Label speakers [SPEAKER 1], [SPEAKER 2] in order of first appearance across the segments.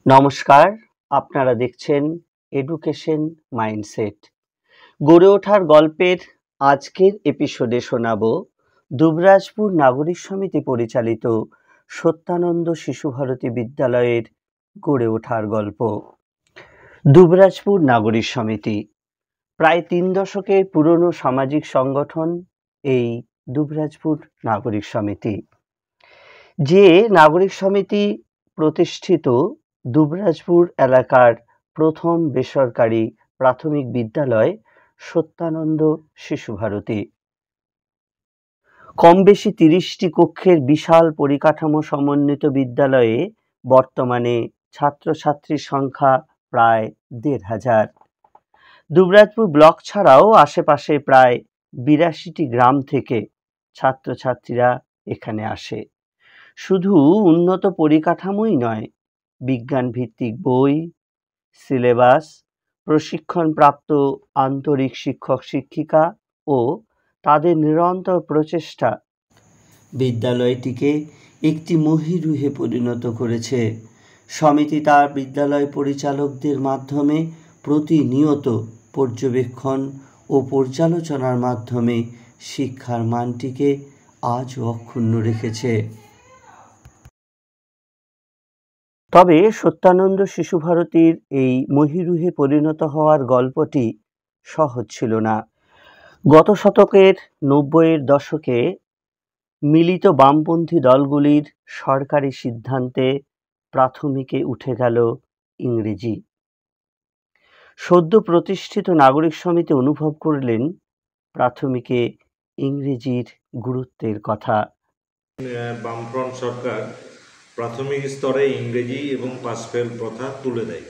[SPEAKER 1] নমস্কার, আপনারা দেখছেন এডুকেশন মাইন্ডসেট। গড়ে ওঠার গল্পের আজকের এপিসোডে শোনাব দুবরাজপুর নাগরিক সমিতি পরিচালিত সত্যানন্দ শিশুভারতী বিদ্যালয়ের গড়ে ওঠার গল্প। দুবরাজপুর নাগরিক সমিতি প্রায় ৩ দশকের পুরনো সামাজিক সংগঠন এই দুবরাজপুর নাগরিক সমিতি। যে নাগরিক সমিতি প্রতিষ্ঠিত দুবরাজপুর এলাকার প্রথম বেসরকারি প্রাথমিক বিদ্যালয় সত্যানন্দ শিশুভারতী। কম বেশি ৩০টি কক্ষের বিশাল পরিকাঠামো সমন্বিত বিদ্যালয়ে বর্তমানে ছাত্রছাত্রীর সংখ্যা প্রায় ১,৫০০। দুবরাজপুর ব্লক ছাড়াও আশেপাশে প্রায় ৮২টি গ্রাম থেকে ছাত্রছাত্রীরা এখানে আসে। শুধু উন্নত পরিকাঠামোই নয়, বিজ্ঞান ভিত্তিক বই, সিলেবাস, প্রশিক্ষণপ্রাপ্ত আন্তরিক শিক্ষক শিক্ষিকা ও তাদের নিরন্তর প্রচেষ্টা বিদ্যালয়টিকে একটি মহীরুহে পরিণত করেছে। সমিতি তার বিদ্যালয় পরিচালকদের মাধ্যমে প্রতিনিয়ত পর্যবেক্ষণ ও পর্যালোচনার মাধ্যমে শিক্ষার মানটিকে আজও অক্ষুণ্ণ রেখেছে। তবে সত্যানন্দ শিশুভারতীর এই মহীরুহে পরিণত হওয়ার গল্পটি সহজ ছিল না। গত শতকের ৯০-এর দশকে মিলিত বামপন্থী দলগুলির সরকারি সিদ্ধান্তে প্রাথমিকে উঠে গেল ইংরেজি। সদ্য প্রতিষ্ঠিত নাগরিক সমিতি অনুভব করলেন প্রাথমিকে ইংরেজির গুরুত্বের কথা।
[SPEAKER 2] বামফ্রন্ট সরকার প্রাথমিক স্তরে ইংরেজি এবং পাসফেল প্রথা তুলে দেয়।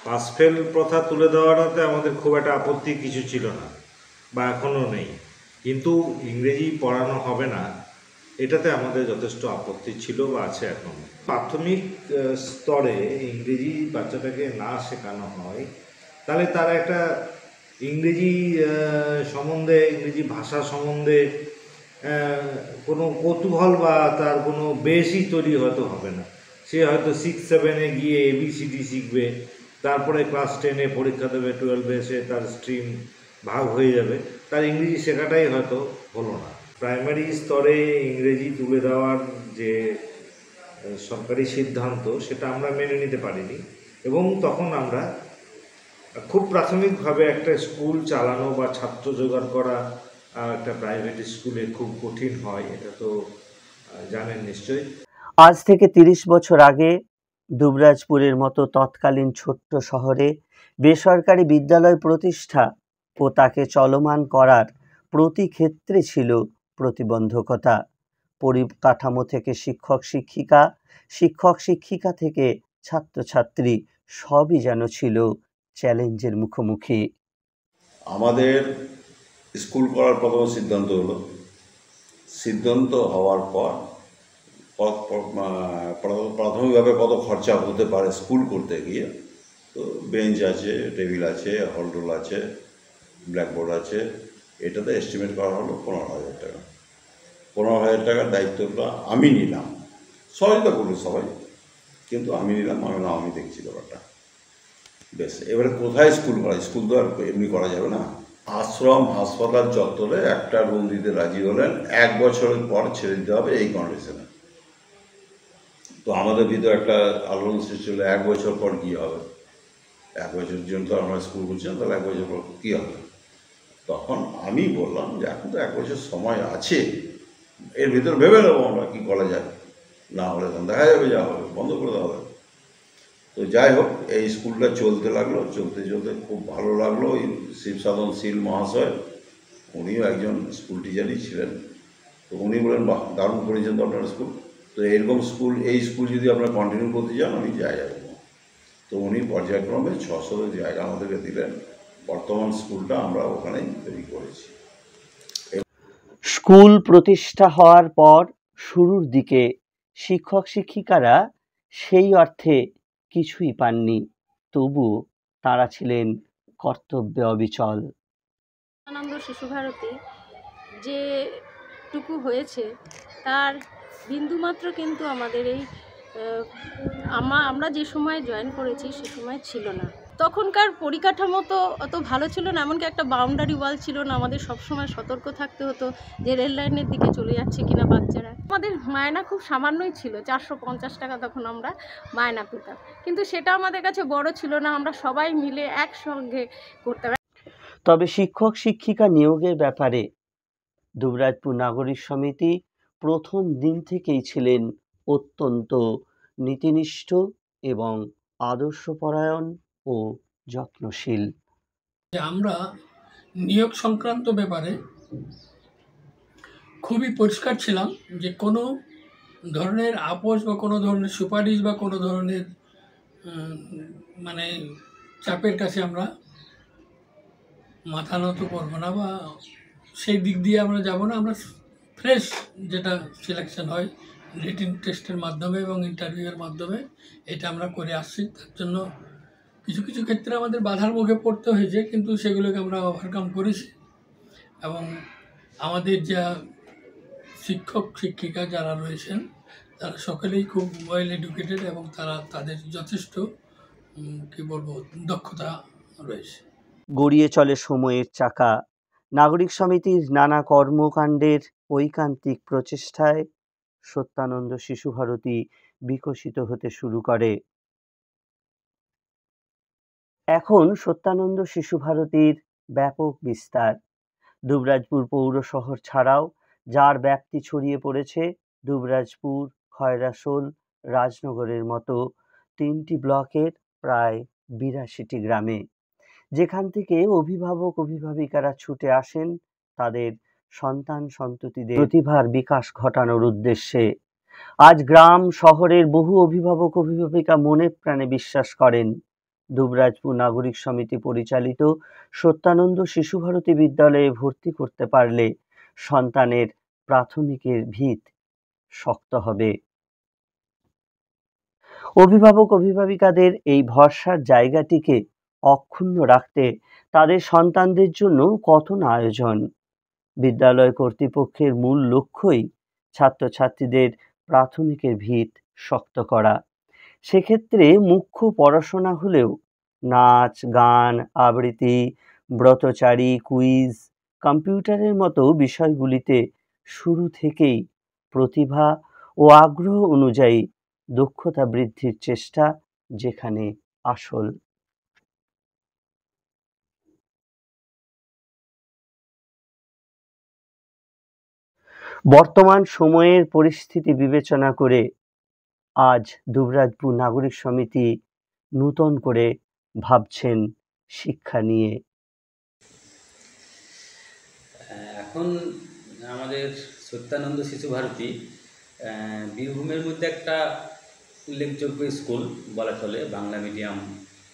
[SPEAKER 2] পাসফেল প্রথা তুলে দেওয়াটাতে আমাদের খুব একটা আপত্তি কিছু ছিল না, বা এখনও নেই, কিন্তু ইংরেজি পড়ানো হবে না এটাতে আমাদের যথেষ্ট আপত্তি ছিল বা আছে এখন। প্রাথমিক স্তরে ইংরেজি বাচ্চাটাকে না শেখানো হয়, তাহলে তার একটা ইংরেজি সম্বন্ধে, ইংরেজি ভাষা সম্বন্ধে কোনো কৌতূহল বা তার কোনো বেশই তৈরি হয়তো হবে না। সে হয়তো 6-7-এ গিয়ে ABCD শিখবে, তারপরে ক্লাস 10-এ পরীক্ষা দেবে, 12-এ সে তার স্ট্রিম ভাগ হয়ে যাবে, তার ইংরেজি শেখাটাই হয়তো হলো না। প্রাইমারি স্তরে ইংরেজি তুলে দেওয়ার যে সরকারি সিদ্ধান্ত, সেটা আমরা মেনে নিতে পারিনি, এবং তখন আমরা খুব প্রাথমিকভাবে একটা স্কুল চালানো বা ছাত্র জোগাড় করা একটা প্রাইভেট স্কুলে খুব কঠিন হয়, এটা তো জানেন নিশ্চয়ই।
[SPEAKER 1] আজ থেকে ৩০ বছর আগে দুবরাজপুরের মতো তৎকালীন ছোট্ট শহরে বেসরকারি বিদ্যালয় প্রতিষ্ঠা ও তাকে চলমান করার প্রতি ক্ষেত্রে ছিল প্রতিবন্ধকতা। পরিকাঠামো থেকে শিক্ষক শিক্ষিকা, শিক্ষক শিক্ষিকা থেকে ছাত্রছাত্রী, সবই যেন ছিল চ্যালেঞ্জের মুখোমুখি।
[SPEAKER 3] আমাদের স্কুল করার প্রথম সিদ্ধান্ত হওয়ার পর প্রাথমিকভাবে কত খরচা হতে পারে স্কুল করতে গিয়ে, তো বেঞ্চ আছে, টেবিল আছে, হল রুল আছে, ব্ল্যাকবোর্ড আছে, এটাতে এস্টিমেট করা হলো ১৫,০০০ টাকা। ১৫,০০০ টাকার দায়িত্বটা আমি নিলাম, সহযোগিতা করলো সবাই, কিন্তু আমি নিলাম। আমি দেখছি ব্যাপারটা। বেশ, এবারে কোথায় স্কুল করা? স্কুল তো আর এমনি করা যাবে না। আশ্রম হাসপাতাল চত্বরে একটা রুম দিতে রাজি হলেন, ১ বছরের পর ছেড়ে দিতে হবে এই কন্ডিশনে। তো আমাদের ভিতরে একটা আলোড়ন সৃষ্টি হলো, ১ বছর পর কী হবে? ১ বছর জন্য তো আমরা স্কুল করছি না, তাহলে ১ বছর পর কী হবে? তখন আমি বললাম যে এখন তো ১ বছর সময় আছে, এর ভিতরে ভেবে নেবো আমরা কী করা যায়, না হলে তখন দেখা যাবে, যা হবে বন্ধ করে দেওয়া হবে। তো যাই হোক, এই স্কুলটা চলতে লাগলো, চলতে চলতে খুব ভালো লাগলো। ওই শিবসাধন শীল মহাশয়, উনিও একজন স্কুল টিচারই ছিলেন, তো উনি বলেন, বাহ, দারুণ করেছেন তো আপনার স্কুল, তো এরকম স্কুল, এই স্কুল যদি আপনারা কন্টিনিউ করতে চান আমি জায়গা দেবো। তো উনি পর্যায়ক্রমে ৬০০ জায়গা আমাদেরকে দিলেন। বর্তমান স্কুলটা আমরা ওখানেই তৈরি করেছি।
[SPEAKER 1] স্কুল প্রতিষ্ঠা হওয়ার পর শুরুর দিকে শিক্ষক শিক্ষিকারা সেই অর্থে কিছুই পাননি, তবু তারা ছিলেন কর্তব্যে অবিচল।
[SPEAKER 4] সত্যানন্দ শিশুভারতী যেটুকু হয়েছে তার বিন্দুমাত্র কিন্তু আমাদের এই আমরা যে সময় জয়েন করেছি সে সময় ছিল না। তখনকার পরিকাঠামো তো অত ভালো ছিল না, এমনকি একটা বাউন্ডারি ওয়াল ছিল না। আমাদের সবসময় সতর্ক থাকতে হতো যে রেল লাইনের দিকে চলে যাচ্ছে কিনা বাচ্চারা। আমাদের মায়না খুব সামান্যই ছিল, 450 টাকা তখন আমরা মায়না পেতাম, কিন্তু সেটা আমাদের কাছে বড় ছিল না। আমরা সবাই মিলে একসঙ্গে করতাম।
[SPEAKER 1] তবে শিক্ষক শিক্ষিকা নিয়োগের ব্যাপারে দুবরাজপুর নাগরিক সমিতি প্রথম দিন থেকেই ছিলেন অত্যন্ত নীতিনিষ্ঠ এবং আদর্শপরায়ণ ও যত্নশীল।
[SPEAKER 5] আমরা নিয়োগ সংক্রান্ত ব্যাপারে খুবই পরিষ্কার ছিলাম যে কোনো ধরনের আপোষ বা কোনো ধরনের সুপারিশ বা কোনো ধরনের মানে চাপের কাছে আমরা মাথা নত করবো না, বা সেই দিক দিয়ে আমরা যাব না। আমরা ফ্রেশ যেটা সিলেকশন হয় রিটিন টেস্টের মাধ্যমে এবং ইন্টারভিউয়ের মাধ্যমে, এটা আমরা করে আসছি। তার জন্য কিছু কিছু ক্ষেত্রে আমাদের বাধার মুখে পড়তে হয়েছে, কিন্তু সেগুলোকে আমরা ওভারকাম করেছি। এবং আমাদের যা শিক্ষক শিক্ষিকা যারা রয়েছেন তারা সকলেই খুব ওয়েল এডুকেটেড এবং তারা তাদের যথেষ্ট কি বলবো দক্ষতা রয়েছে।
[SPEAKER 1] গড়িয়ে চলে সময়ের চাকা। নাগরিক সমিতির নানা কর্মকাণ্ডের ঐকান্তিক প্রচেষ্টায় সত্যানন্দ শিশু ভারতী বিকশিত হতে শুরু করে। এখন সত্যানন্দ শিশু ভারতীর ব্যাপক বিস্তার দুবরাজপুর পৌর শহর ছাড়াও, যার ব্যাপ্তি ছড়িয়ে পড়েছে দুবরাজপুর, খয়রাশোল, রাজনগরের মতো 3টি ব্লকের প্রায় 82টি গ্রামে, যেখান থেকে অভিভাবক অভিভাবিকারা ছুটে আসেন তাদের সন্তান সন্ততিদের প্রতিভার বিকাশ ঘটানোর উদ্দেশ্যে। আজ গ্রাম শহরের বহু অভিভাবক অভিভাবিকা মনে প্রাণে বিশ্বাস করেন দুবরাজপুর নাগরিক সমিতি পরিচালিত সত্যানন্দ শিশু ভারতী বিদ্যালয়ে ভর্তি করতে পারলে সন্তানের প্রাথমিকের ভিত শক্ত হবে। অভিভাবক অভিভাবিকাদের এই ভরসার জায়গাটিকে অক্ষুণ্ণ রাখতে তাদের সন্তানদের জন্য কত না আয়োজন। বিদ্যালয় কর্তৃপক্ষের মূল লক্ষ্যই ছাত্রছাত্রীদের প্রাথমিকের ভিত শক্ত করা। সেক্ষেত্রে মুখ্য পড়াশোনা হলেও নাচ, গান, আবৃত্তি, ব্রতচারী, কুইজ, কম্পিউটারের মতো বিষয়গুলিতে শুরু থেকেই প্রতিভা ও আগ্রহ অনুযায়ী দক্ষতা বৃদ্ধির চেষ্টা যেখানে আসল। বর্তমান সময়ের পরিস্থিতি বিবেচনা করে আজ দুবরাজপুর নাগরিক সমিতি নূতন করে ভাবছেন শিক্ষা নিয়ে।
[SPEAKER 6] এখন আমাদের সত্যানন্দ শিশু ভারতী বীরভূমের মধ্যে একটা উল্লেখযোগ্য স্কুল বলা চলে, বাংলা মিডিয়াম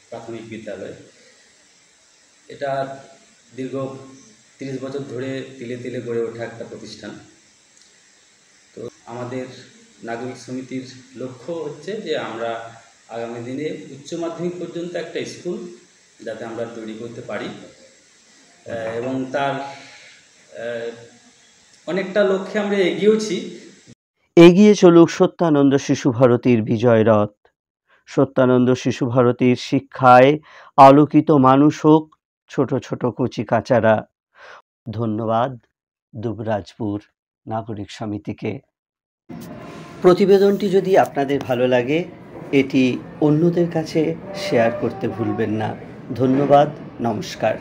[SPEAKER 6] প্রাথমিক বিদ্যালয়। এটা দীর্ঘ 30 বছর ধরে তিলে তিলে গড়ে ওঠা একটা প্রতিষ্ঠান। তো আমাদের নাগরিক সমিতির লক্ষ্য হচ্ছে যে আমরা আগামী দিনে উচ্চ মাধ্যমিক পর্যন্ত একটা স্কুল যাতে আমরা তৈরি করতে পারি, এবং তার অনেকটা লক্ষ্যে আমরা এগিয়েছি।
[SPEAKER 1] এগিয়ে চলুক সত্যানন্দ শিশু ভারতীর বিজয় রথ। সত্যানন্দ শিশু ভারতীর শিক্ষায় আলোকিত মানুষ হোক ছোট ছোট কচি কাচারা। ধন্যবাদ দুবরাজপুর নাগরিক সমিতিকে। প্রতিবেদনটি যদি আপনাদের ভালো লাগে এটি অন্যদের কাছে শেয়ার করতে ভুলবেন না। ধন্যবাদ, নমস্কার।